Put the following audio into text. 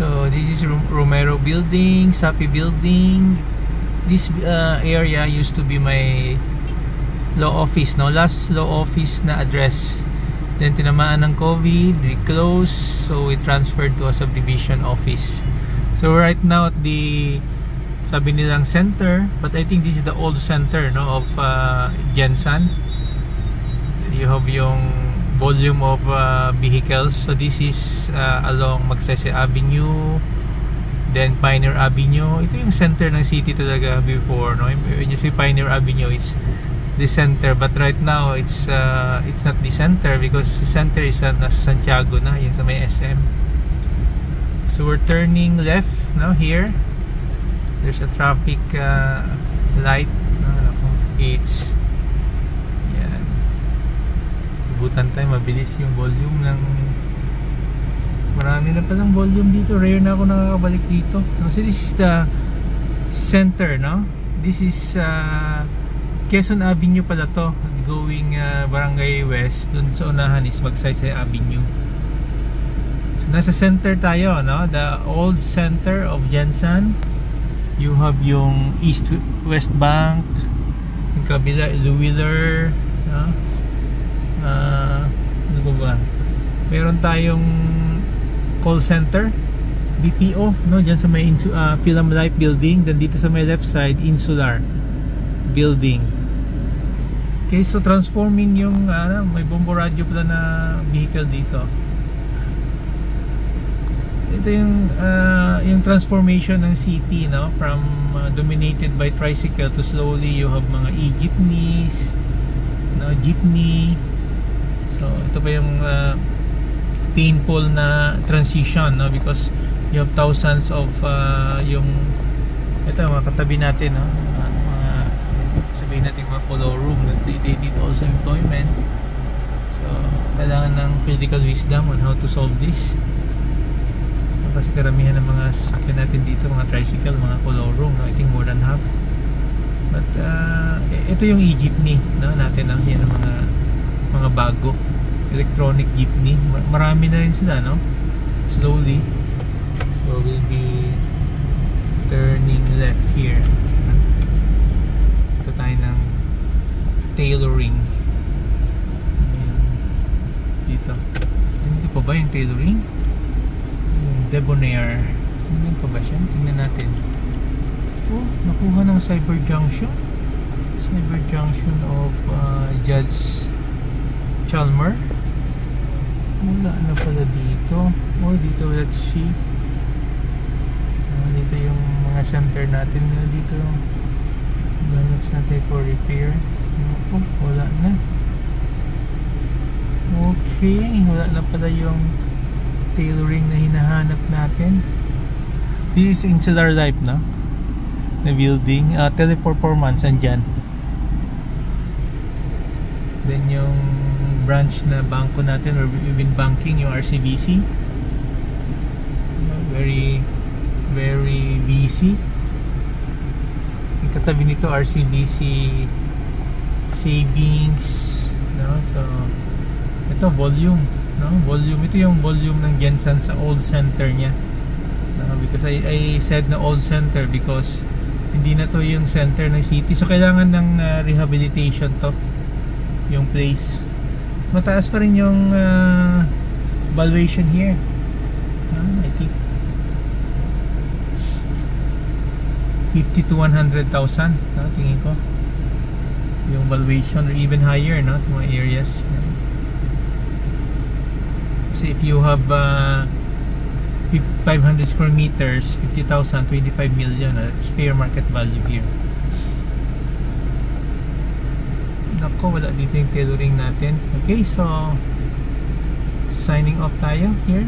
So this is Romero Building, Sapi Building. This area used to be my law office, no? Last law office na address. Then tinamaan ng COVID, we closed, so we transferred to a subdivision office. So right now at the, sabi nilang center, but I think this is the old center, no, of Gensan. You have yung volume of vehicles. So this is along Magsaysay Avenue, then Pioneer Avenue. Ito yung center ng city talaga before, no? When you say Pioneer Avenue, it's the center, but right now it's not the center because the center is nasa Santiago na, yung sa may SM. So we're turning left now here. There's a traffic light, gates. Yan. Butan tayo, mabilis yung volume ng, marami na palang volume dito. Rare na ako nakakabalik dito. So this is the center, no? This is Quezon Avenue pala to, going Barangay West. Dun sa unahan is Magsaysay Avenue. So nasa center tayo, no? The old center of Gensan. You have yung East-West Bank, yung kabila Iloilo, no? Ano ba? Meron tayong call center, BPO, no? Diyan sa may Film Life Building. Then dito sa may left side, Insular Building. Okay, so transforming yung may bombo radio pala na vehicle dito. Ito yung transformation ng city, no? From dominated by tricycle to slowly you have mga e-jeepneys, no? Jeepney. So ito pa yung painful na transition, no? Because you have thousands of yung ito mga katabi natin, no? Sabihin natin mga color room, they need also employment. So kailangan ng critical wisdom on how to solve this. Kasi karamihan ng mga sasakyan natin dito, mga tricycle, mga color room, no? I think more than half. But ito yung e-jeepney, no? Natin, no? Yan ang mga bago electronic jeepney. Marami na rin sila, no? Slowly. So we'll be turning left here. Ito tayo ng tailoring. Dito. Hindi pa ba yung tailoring? Yung Debonair. Hindi pa ba siya? Tingnan natin. Oh, nakuha ng Cyber Junction. Cyber Junction of Judge Chalmer. Wala na pala dito. Oh, dito, let's see. Dito yung mga center natin. Dito gamits natin for repair. Oh, wala na. Okay, wala na pala yung tailoring na hinahanap natin. This is Insular Life, no? Na building. Teleperformance andyan. Then yung branch na bangko natin, or we've been banking, yung RCBC. Very busy. Yung katabi nito RCBC Savings, no? So ito volume, no? Volume, ito yung volume ng Gensan sa old center niya, no? Because I said na old center because hindi na to yung center ng city, so kailangan ng rehabilitation to, yung place. Mataas pa rin yung valuation here, I think 50 to 100,000, no? Tingin ko yung valuation, or even higher, no? Sa mga areas. Kasi if you have 500 square meters, 50,000, 25 million, that's fair market value here. Nako, wala dito yung tailoring natin. Okay, so signing off tayo here.